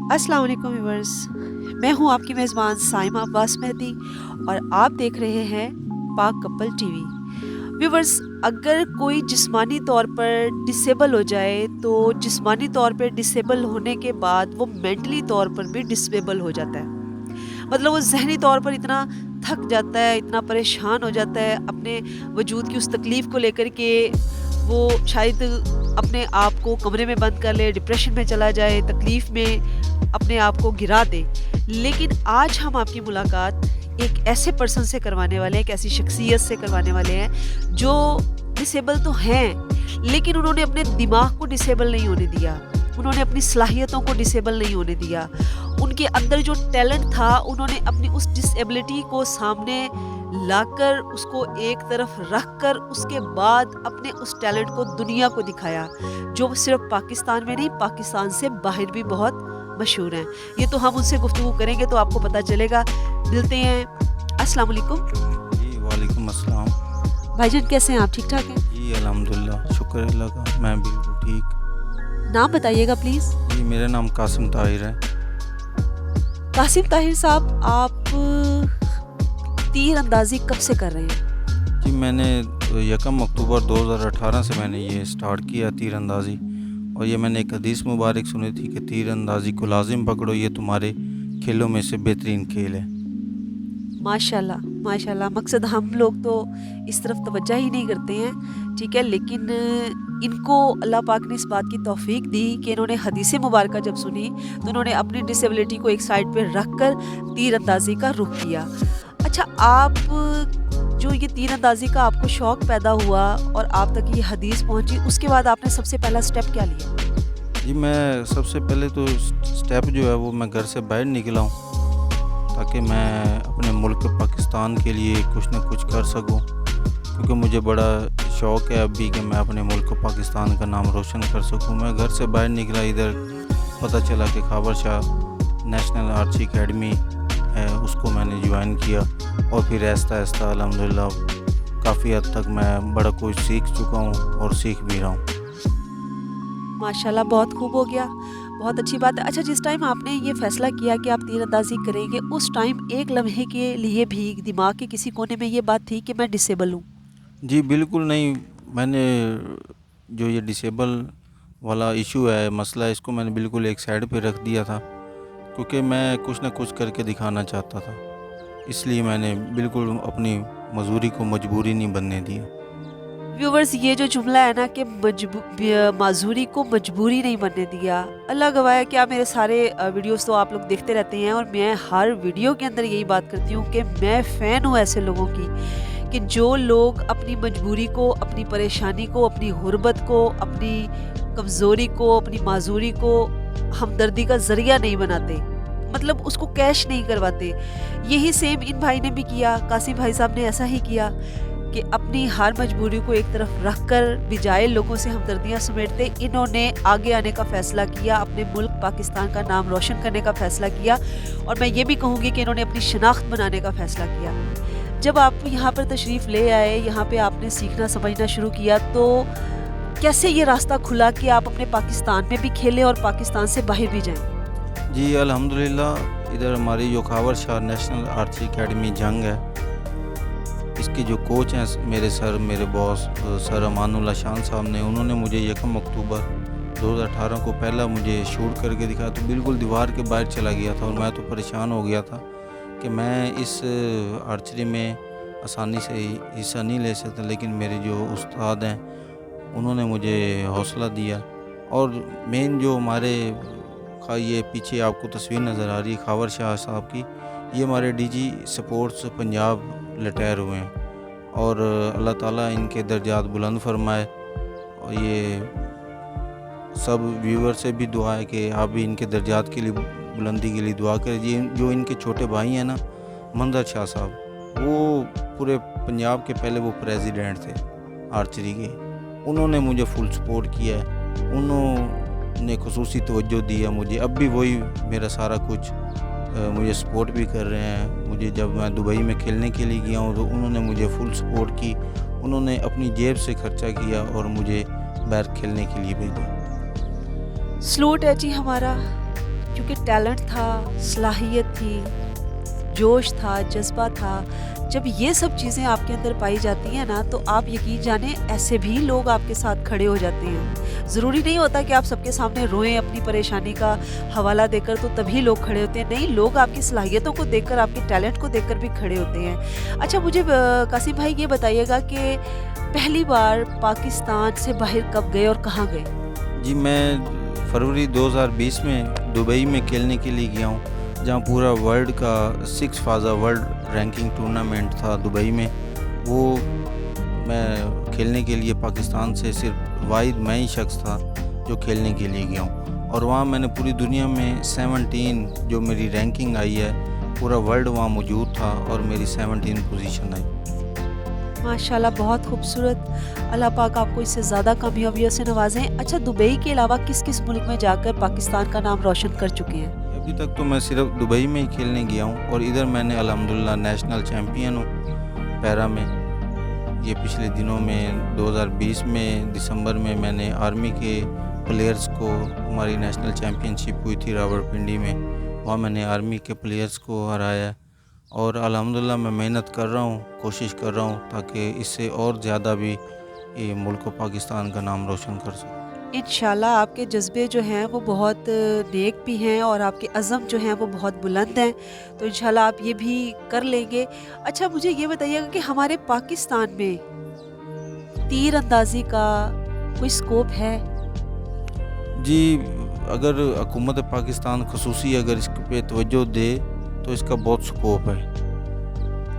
अस्सलाम वालेकुम व्यूअर्स। मैं हूं आपकी मेज़बान साइमा अब्बास मेहदी और आप देख रहे हैं पाक कपल टीवी। व्यूअर्स, अगर कोई जिस्मानी तौर पर डिसेबल हो जाए तो जिस्मानी तौर पे डिसेबल होने के बाद वो मेंटली तौर पर भी डिसेबल हो जाता है। मतलब वो ज़हनी तौर पर इतना थक जाता है, इतना परेशान हो जाता है अपने वजूद की उस तकलीफ़ को लेकर के, वो शायद अपने आप को कमरे में बंद कर ले, डिप्रेशन में चला जाए, तकलीफ़ में अपने आप को गिरा दे। लेकिन आज हम आपकी मुलाकात एक ऐसे पर्सन से करवाने वाले हैं, एक ऐसी शख्सियत से करवाने वाले हैं जो डिसेबल तो हैं, लेकिन उन्होंने अपने दिमाग को डिसेबल नहीं होने दिया। उन्होंने अपनी सलाहियतों को डिसेबल नहीं होने दिया। उनके अंदर जो टैलेंट था, उन्होंने अपनी उस डिसेबिलिटी को सामने लाकर उसको एक तरफ रख कर उसके बाद अपने उस टैलेंट को दुनिया को दिखाया, जो सिर्फ पाकिस्तान में नहीं, पाकिस्तान से बाहर भी बहुत मशहूर हैं। ये तो हम उनसे गुफ्तगू करेंगे तो आपको पता चलेगा। मिलते हैं। अस्सलाम वालेकुम। जी वालेकुम अस्सलाम। भाईजान कैसे हैं आप? ठीक ठाक हैं? जी अल्हम्दुलिल्लाह, शुक्र अल्लाह का, मैं बिल्कुल ठीक। नाम बताइएगा प्लीज़। जी मेरा नाम कासिम ताहिर है। कासिम ताहिर साहब, आप तीर अंदाजी कब से कर रहे हैं? जी मैंने 1 अक्टूबर 2018 से मैंने ये स्टार्ट किया तीर अंदाज़ी, और ये मैंने एक हदीस मुबारक सुनी थी कि तीर अंदाज़ी को लाजिम पकड़ो, ये तुम्हारे खेलों में से बेहतरीन खेल है। माशाल्लाह, माशाल्लाह। मकसद हम लोग तो इस तरफ तवज्जो ही नहीं करते हैं, ठीक है? लेकिन इनको अल्लाह पाक ने इस बात की तौफ़ीक दी कि इन्होंने हदीस मुबारका जब सुनी तो इन्होंने अपनी डिसेबिलिटी को एक साइड पे रख कर तीर अंदाज़ी का रुख किया। अच्छा, आप जो ये तीर अंदाज़ी का आपको शौक़ पैदा हुआ और आप तक ये हदीस पहुँची, उसके बाद आपने सबसे पहला स्टेप क्या लिया? जी मैं सबसे पहले तो स्टेप जो है वो मैं घर से बाहर निकला हूँ, ताकि मैं अपने मुल्क पाकिस्तान के लिए कुछ न कुछ कर सकूं, क्योंकि मुझे बड़ा शौक़ है अभी कि मैं अपने मुल्क पाकिस्तान का नाम रोशन कर सकूं। मैं घर से बाहर निकला, इधर पता चला कि खाबर शाह नेशनल आर्ची एकेडमी है, उसको मैंने ज्वाइन किया, और फिर आहिस्ता आहिस्ता अल्हम्दुलिल्लाह काफ़ी हद तक मैं बड़ा कुछ सीख चुका हूँ और सीख भी रहा हूँ। माशाल्लाह, बहुत खूब हो गया, बहुत अच्छी बात है। अच्छा, जिस टाइम आपने ये फ़ैसला किया कि आप तीरंदाज़ी करेंगे, उस टाइम एक लम्हे के लिए भी दिमाग के किसी कोने में ये बात थी कि मैं डिसेबल हूँ? जी बिल्कुल नहीं। मैंने जो ये डिसेबल वाला इशू है, मसला है, इसको मैंने बिल्कुल एक साइड पे रख दिया था, क्योंकि मैं कुछ ना कुछ करके दिखाना चाहता था। इसलिए मैंने बिल्कुल अपनी मजबूरी को मजबूरी नहीं बनने दिया। व्यूवर्स, ये जो जुमला है ना कि माजूरी को मजबूरी नहीं बनने दिया, अल्लाह गवाह है कि आप मेरे सारे वीडियोस तो आप लोग देखते रहते हैं, और मैं हर वीडियो के अंदर यही बात करती हूँ कि मैं फ़ैन हूँ ऐसे लोगों की कि जो लोग अपनी मजबूरी को, अपनी परेशानी को, अपनी गुर्बत को, अपनी कमज़ोरी को, अपनी माजूरी को हमदर्दी का ज़रिया नहीं बनाते, मतलब उसको कैश नहीं करवाते। यही सेम इन भाई ने भी किया, कासिम भाई साहब ने ऐसा ही किया कि अपनी हर मजबूरी को एक तरफ रख कर बिजाय लोगों से हमदर्दियाँ समेटते, इन्होंने आगे आने का फ़ैसला किया, अपने मुल्क पाकिस्तान का नाम रोशन करने का फ़ैसला किया, और मैं ये भी कहूँगी कि इन्होंने अपनी शनाख्त बनाने का फ़ैसला किया। जब आप यहाँ पर तशरीफ़ ले आए, यहाँ पे आपने सीखना समझना शुरू किया, तो कैसे ये रास्ता खुला कि आप अपने पाकिस्तान में भी खेलें और पाकिस्तान से बाहर भी जाएँ? जी अल्हम्दुलिल्लाह, इधर हमारी जो खाबर शाह नेशनल आर्ची एकेडमी जंग है, इसके जो कोच हैं मेरे सर, मेरे बॉस सर अमानुल्लाह शान साहब ने, उन्होंने मुझे 1 अक्टूबर 2018 को पहला मुझे शूट करके दिखाया, तो बिल्कुल दीवार के बाहर चला गया था, और मैं तो परेशान हो गया था कि मैं इस आर्चरी में आसानी से हिस्सा नहीं ले सकता। लेकिन मेरे जो उस्ताद हैं उन्होंने मुझे हौसला दिया, और मेन जो हमारे ये पीछे आपको तस्वीर नज़र आ रही है खाबर शाह साहब की, ये हमारे डीजी स्पोर्ट्स पंजाब रिटायर हुए हैं, और अल्लाह ताला इनके दर्जात बुलंद फरमाए। और ये सब व्यूवर से भी दुआ है कि आप भी इनके दर्जात के लिए, बुलंदी के लिए दुआ करें। ये जो इनके छोटे भाई हैं ना, मंदर शाह साहब, वो पूरे पंजाब के पहले वो प्रेसिडेंट थे आर्चरी के, उन्होंने मुझे फुल सपोर्ट किया है, उन्होंने खुसूसी तवज्जो दी है मुझे। अब भी वही मेरा सारा कुछ मुझे सपोर्ट भी कर रहे हैं। मुझे जब मैं दुबई में खेलने के लिए गया हूँ तो उन्होंने मुझे फुल सपोर्ट की, उन्होंने अपनी जेब से खर्चा किया और मुझे बाहर खेलने के लिए भेजा। स्लोट है जी हमारा, क्योंकि टैलेंट था, صلاحیت تھی, جوش تھا, جذبہ تھا. جب یہ سب چیزیں آپ کے اندر پائی جاتی ہیں نا تو آپ یقین جانیں ایسے بھی لوگ آپ کے ساتھ کھڑے ہو جاتے ہیں. ضروری نہیں ہوتا کہ آپ سب کے سامنے روئیں اپنی پریشانی کا حوالہ دے کر تو تبھی لوگ کھڑے ہوتے ہیں. نہیں, لوگ آپ کی صلاحیتوں کو دیکھ کر, آپ کے ٹیلنٹ کو دیکھ کر بھی کھڑے ہوتے ہیں. اچھا مجھے قاسم بھائی یہ بتائیے گا کہ پہلی بار پاکستان سے باہر کب گئے اور کہاں گئے؟ جی میں فروری 2020 میں دبئی میں کھیلنے کے لیے گیا ہوں, جہاں پورا ورلڈ کا 6 فازا ورلڈ رینکنگ ٹورنامنٹ تھا دبئی میں. وہ میں کھیلنے کے لیے پاکستان سے صرف واحد میں ہی شخص تھا جو کھیلنے کے لیے گیا ہوں, اور وہاں میں نے پوری دنیا میں 17 جو میری رینکنگ آئی ہے, پورا ورلڈ وہاں موجود تھا اور میری 17 پوزیشن آئی. ماشاءاللہ, بہت خوبصورت. اللہ پاک آپ کو اس سے زیادہ کامیابیوں سے نوازیں. اچھا دبئی کے علاوہ کس کس ملک میں جا کر پاکستان کا نام روشن کر چکے ہیں؟ ابھی تک تو میں صرف دبئی میں ہی کھیلنے گیا ہوں, اور ادھر میں نے الحمدللہ نیشنل چیمپئن ہوں پیرا میں. یہ پچھلے دنوں میں 2020 میں دسمبر میں نے آرمی کے پلیئرز کو, ہماری نیشنل چیمپئن شپ ہوئی تھی راولپنڈی میں, وہاں میں نے آرمی کے پلیئرز کو ہرایا. اور الحمدللہ میں محنت کر رہا ہوں, کوشش کر رہا ہوں تاکہ اس سے اور زیادہ بھی یہ ملک و پاکستان کا نام روشن کر سکوں. انشاءاللہ آپ کے جذبے جو ہیں وہ بہت نیک بھی ہیں اور آپ کے عزم جو ہیں وہ بہت بلند ہیں, تو انشاءاللہ آپ یہ بھی کر لیں گے. اچھا مجھے یہ بتائیے گا کہ ہمارے پاکستان میں تیر اندازی کا کوئی سکوپ ہے؟ جی اگر حکومت پاکستان خصوصی اگر اس پہ توجہ دے تو اس کا بہت سکوپ ہے,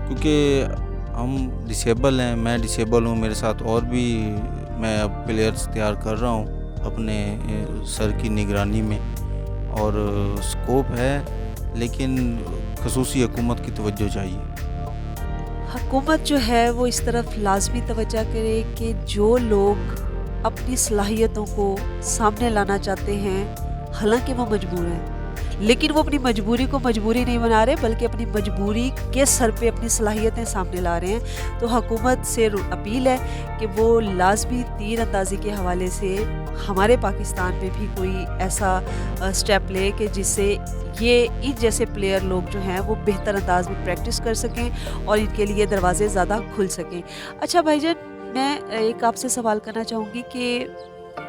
کیونکہ ہم ڈسیبل ہیں, میں ڈسیبل ہوں, میرے ساتھ اور بھی میں اب پلیئرز تیار کر رہا ہوں اپنے سر کی نگرانی میں, اور سکوپ ہے, لیکن خصوصی حکومت کی توجہ چاہیے. حکومت جو ہے وہ اس طرف لازمی توجہ کرے کہ جو لوگ اپنی صلاحیتوں کو سامنے لانا چاہتے ہیں, حالانکہ وہ مجبور ہیں, لیکن وہ اپنی مجبوری کو مجبوری نہیں بنا رہے بلکہ اپنی مجبوری کے سر پہ اپنی صلاحیتیں سامنے لا رہے ہیں. تو حکومت سے اپیل ہے کہ وہ لازمی تیر اندازی کے حوالے سے ہمارے پاکستان میں بھی کوئی ایسا سٹیپ لے کہ جس سے یہ ان جیسے پلیئر لوگ جو ہیں وہ بہتر انداز میں پریکٹس کر سکیں اور ان کے لیے دروازے زیادہ کھل سکیں. اچھا بھائی جان, میں ایک آپ سے سوال کرنا چاہوں گی کہ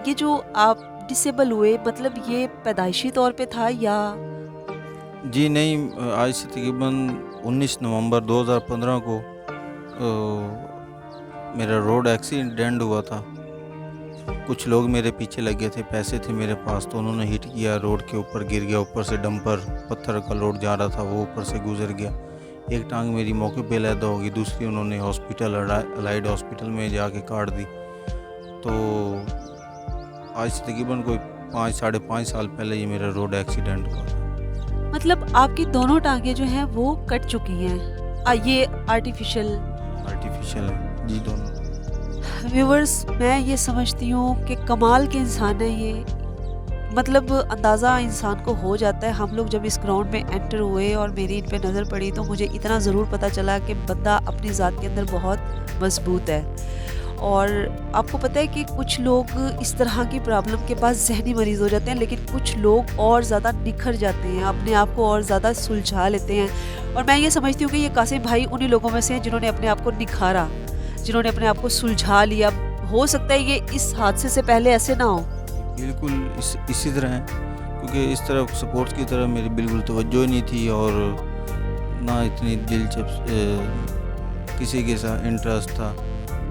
یہ جو آپ ڈسیبل ہوئے, مطلب یہ پیدائشی طور پہ تھا یا؟ جی نہیں, آج سے تقریباً 19 نومبر 2015 کو میرا روڈ ایکسیڈنٹ ہوا تھا. کچھ لوگ میرے پیچھے لگے تھے, پیسے تھے میرے پاس, تو انہوں نے ہٹ کیا, روڈ کے اوپر گر گیا, اوپر سے ڈمپر پتھر کا لوڈ جا رہا تھا وہ اوپر سے گزر گیا. ایک ٹانگ میری موقع پہ علیحدہ ہوگی, دوسری انہوں نے ہاسپٹل الائیڈ ہاسپٹل میں جا کے کاٹ دی. تو آج سے تقریباً کوئی 5-5.5 سال پہلے یہ میرا روڈ ایکسیڈنٹ ہوا تھا. مطلب آپ کی دونوں ٹانگیں جو ہیں وہ کٹ چکی ہیں, یہ آرٹیفیشل ہے جی دونوں. ویورز, میں یہ سمجھتی ہوں کہ کمال کے انسان ہے یہ, مطلب اندازہ انسان کو ہو جاتا ہے. ہم لوگ جب اس گراؤنڈ میں انٹر ہوئے اور میری ان پہ نظر پڑی تو مجھے اتنا ضرور پتہ چلا کہ بندہ اپنی ذات کے اندر بہت مضبوط ہے. اور آپ کو پتہ ہے کہ کچھ لوگ اس طرح کی پرابلم کے بعد ذہنی مریض ہو جاتے ہیں, لیکن کچھ لوگ اور زیادہ نکھر جاتے ہیں, اپنے آپ کو اور زیادہ سلجھا لیتے ہیں. اور میں یہ سمجھتی ہوں کہ یہ قاسم بھائی انہی لوگوں میں سے ہیں جنہوں نے اپنے آپ کو نکھارا, جنہوں نے اپنے آپ کو سلجھا لیا. ہو سکتا ہے یہ اس حادثے سے پہلے ایسے نہ ہو. بالکل اسی طرح ہے, کیونکہ اس طرح سپورٹس کی طرح میری بالکل توجہ نہیں تھی, اور نہ اتنی دلچسپ کسی کے ساتھ انٹرسٹ تھا.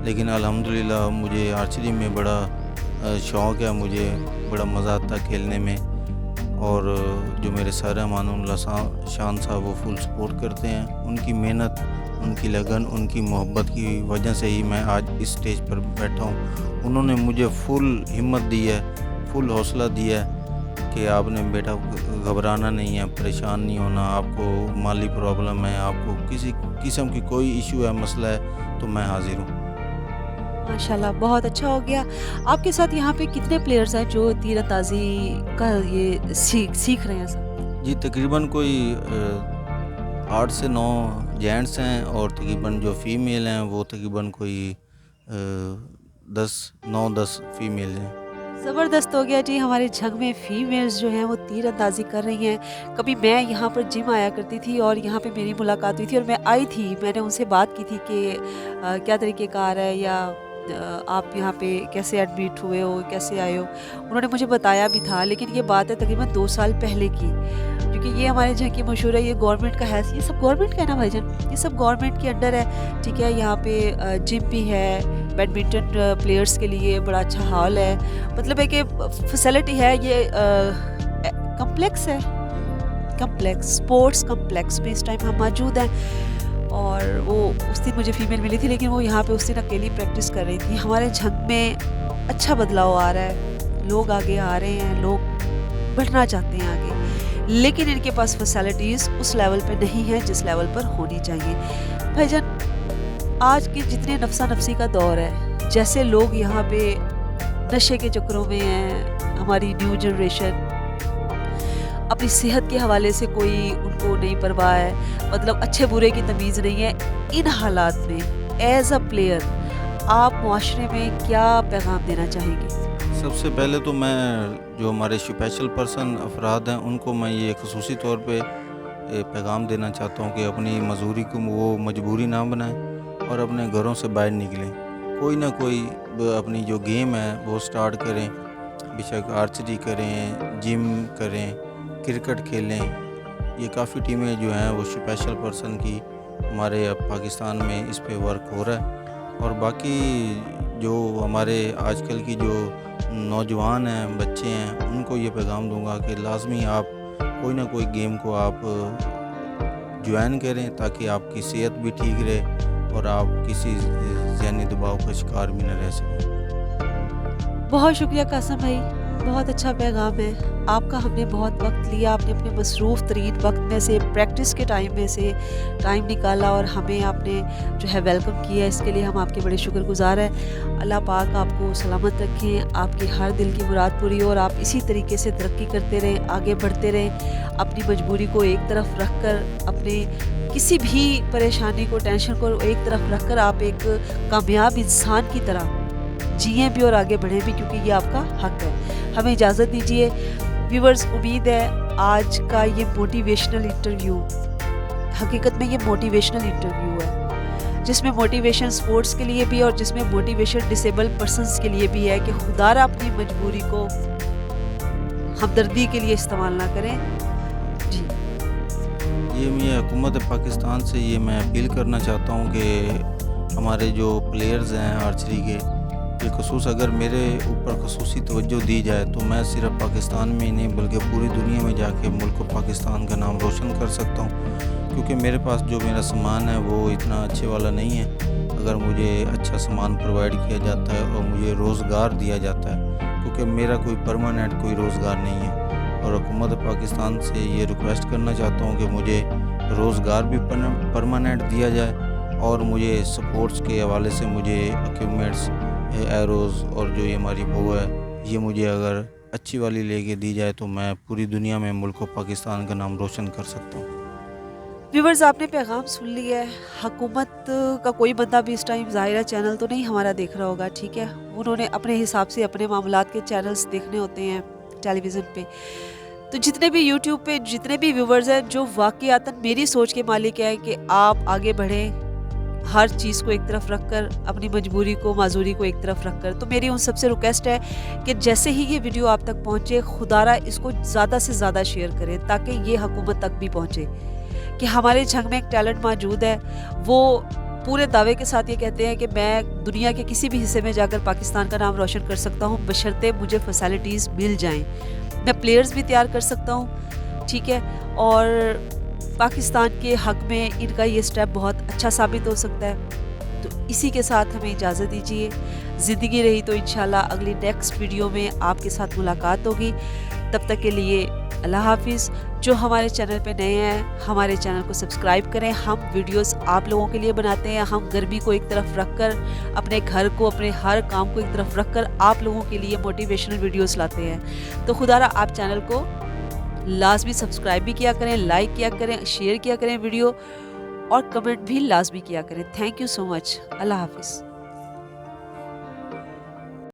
لیکن الحمدللہ مجھے آرچری میں بڑا شوق ہے, مجھے بڑا مزہ آتا ہے کھیلنے میں, اور جو میرے سر امان اللہ شان صاحب وہ فل سپورٹ کرتے ہیں. ان کی محنت, ان کی لگن, ان کی محبت کی وجہ سے ہی میں آج اس سٹیج پر بیٹھا ہوں. انہوں نے مجھے فل ہمت دی ہے, فل حوصلہ دیا ہے کہ آپ نے بیٹا گھبرانا نہیں ہے, پریشان نہیں ہونا. آپ کو مالی پرابلم ہے, آپ کو کسی قسم کی کوئی ایشو ہے, مسئلہ ہے, تو میں حاضر ہوں. ماشاءاللہ, بہت اچھا ہو گیا. آپ کے ساتھ یہاں پہ کتنے پلیئرز ہیں جو تیر اندازی کا یہ سیکھ رہے ہیں سب؟ جی تقریباً کوئی 8 سے 9 جینٹس ہیں, اور تقریباً جو فیمیل ہیں وہ تقریباً کوئی 9-10 فیمیل ہیں. ज़बरदस्त हो गया जी। हमारे जंग में फीमेल्स जो हैं वो तीर अंदाज़ी कर रही हैं। कभी मैं यहाँ पर जिम आया करती थी और यहाँ पे मेरी मुलाकात हुई थी और मैं आई थी, मैंने उनसे बात की थी कि क्या तरीक़ेकार है या आप यहाँ पे कैसे एडमिट हुए हो, कैसे आए हो? उन्होंने मुझे बताया भी था, लेकिन ये बात है तकरीबन 2 साल पहले की। क्योंकि ये हमारे जहाँ की मशहूर है, ये गवर्नमेंट का है, ये सब गवर्नमेंट का है ना भाईजान? ये सब गवर्नमेंट के अंडर है, ठीक है? यहाँ पे जिम भी है, बैडमिंटन प्लेयर्स के लिए बड़ा अच्छा हॉल है, मतलब है कि फैसिलिटी है, ये कम्प्लेक्स है, कम्प्लेक्स, स्पोर्ट्स कम्प्लेक्स में इस टाइम हम मौजूद हैं। और वो उस दिन मुझे फीमेल मिली थी, लेकिन वो यहाँ पे उस दिन अकेली प्रैक्टिस कर रही थी। हमारे जंग में अच्छा बदलाव आ रहा है, लोग आगे आ रहे हैं, लोग बढ़ना चाहते हैं आगे, लेकिन इनके पास फैसिलिटीज़ उस लेवल पे नहीं है जिस लेवल पर होनी चाहिए। भाईजान, आज के जितने नफसा नफसी का दौर है, जैसे लोग यहाँ पे नशे के चक्करों में हैं, हमारी न्यू जनरेशन अपनी सेहत के हवाले से कोई उनको नहीं परवाह है, मतलब अच्छे बुरे की तमीज़ नहीं है। इन हालात में एज अ प्लेयर आप मुआशरे में क्या पैगाम देना चाहेंगे? सबसे पहले तो मैं जो हमारे स्पेशल पर्सन अफराद हैं उनको मैं ये खसूसी तौर पे पैगाम देना चाहता हूँ कि अपनी मजदूरी को वो मजबूरी ना बनाएं और अपने घरों से बाहर निकलें। कोई ना कोई अपनी जो गेम है वो स्टार्ट करें, बेशक आर्चरी करें, जिम करें, क्रिकेट खेलें। ये काफ़ी टीमें जो हैं वो स्पेशल पर्सन की हमारे अब पाकिस्तान में इस पे वर्क हो रहा है। और बाकी जो हमारे आजकल की जो नौजवान हैं, बच्चे हैं, उनको ये पैगाम दूंगा कि लाजमी आप कोई ना कोई गेम को आप ज्वाइन करें ताकि आपकी सेहत भी ठीक रहे और आप किसी ज़हनी दबाव का शिकार भी न रह सकें। बहुत शुक्रिया कासिम भाई, बहुत अच्छा पैगाम है आपका। हमने बहुत वक्त लिया, आपने अपने मसरूफ़ तरीन वक्त में से, प्रैक्टिस के टाइम में से टाइम निकाला और हमें आपने जो है वेलकम किया, इसके लिए हम आपके बड़े शुक्रगुजार हैं। अल्लाह पाक आपको सलामत रखें, आपकी हर दिल की मुराद पूरी हो और आप इसी तरीके से तरक्की करते रहें, आगे बढ़ते रहें। अपनी मजबूरी को एक तरफ रख कर, अपने किसी भी परेशानी को, टेंशन को एक तरफ रख कर आप एक कामयाब इंसान की तरह जिए भी और आगे बढ़ें भी, क्योंकि ये आपका हक है। हमें इजाज़त दीजिए। व्यूवर्स, उम्मीद है आज का ये मोटिवेशनल इंटरव्यू, हकीकत में ये मोटिवेशनल इंटरव्यू है, जिसमें मोटिवेशन स्पोर्ट्स के लिए भी और जिसमें मोटिवेशन डिसेबल पर्सनस के लिए भी है कि खुदारा अपनी मजबूरी को हमदर्दी के लिए इस्तेमाल ना करें। जी, ये मैं हुकूमत पाकिस्तान से ये मैं अपील करना चाहता हूँ कि हमारे जो प्लेयर्स हैं आर्चरी के, बिलखसूस अगर मेरे ऊपर खसूसी तवज्जो दी जाए तो मैं सिर्फ पाकिस्तान में ही नहीं बल्कि पूरी दुनिया में जाके मुल्क पाकिस्तान का नाम रोशन कर सकता हूँ। क्योंकि मेरे पास जो मेरा सामान है वो इतना अच्छे वाला नहीं है। अगर मुझे अच्छा सामान प्रोवाइड किया जाता है और मुझे रोज़गार दिया जाता है, क्योंकि मेरा कोई परमानेंट कोई रोज़गार नहीं है, और हुकूमत पाकिस्तान से ये रिक्वेस्ट करना चाहता हूँ कि मुझे रोज़गार भी परमानेंट दिया जाए और मुझे स्पोर्ट्स के हवाले से मुझे इक्विपमेंट्स, एरोज़ और जो ये हमारी बो है, ये मुझे अगर अच्छी वाली लेके दी जाए तो मैं पूरी दुनिया में मुल्क पाकिस्तान का नाम रोशन कर सकता हूँ। व्यूवर्स, आपने पैगाम सुन लिया है। हुकूमत का कोई बंदा भी इस टाइम ज़ाहिरा चैनल तो नहीं हमारा देख रहा होगा, ठीक है? उन्होंने अपने हिसाब से अपने मामलात के चैनल्स देखने होते हैं टेलीविज़न पे। तो जितने भी यूट्यूब पे जितने भी व्यूवर्स हैं जो वाक़यातन मेरी सोच के मालिक हैं कि आप आगे बढ़ें, हर चीज़ को एक तरफ रखकर, अपनी मजबूरी को, माजूरी को एक तरफ रखकर, तो मेरी उन सबसे रिक्वेस्ट है कि जैसे ही ये वीडियो आप तक पहुँचे, खुदारा इसको ज़्यादा से ज़्यादा शेयर करें ताकि ये हुकूमत तक भी पहुँचे कि हमारे जंग में एक टैलेंट मौजूद है। वो पूरे दावे के साथ ये कहते हैं कि मैं दुनिया के किसी भी हिस्से में जाकर पाकिस्तान का नाम रोशन कर सकता हूँ, बशर्ते मुझे फैसिलिटीज़ मिल जाएं। मैं प्लेयर्स भी तैयार कर सकता हूँ, ठीक है? और पाकिस्तान के हक में इनका ये स्टेप बहुत अच्छा साबित हो सकता है। तो इसी के साथ हमें इजाज़त दीजिए। ज़िंदगी रही तो इंशाल्लाह अगली नेक्स्ट वीडियो में आपके साथ मुलाकात होगी। तब तक के लिए अल्लाह हाफिज़। जो हमारे चैनल पे नए हैं, हमारे चैनल को सब्सक्राइब करें। हम वीडियोस आप लोगों के लिए बनाते हैं। हम गर्मी को एक तरफ रखकर, अपने घर को, अपने हर काम को एक तरफ रखकर आप लोगों के लिए मोटिवेशनल वीडियोस लाते हैं। तो खुदारा आप चैनल को लाजमी सब्सक्राइब भी किया करें, लाइक किया करें, शेयर किया करें वीडियो, और कमेंट भी लाजमी किया करें। Thank you so much. अल्लाह हाफिज़।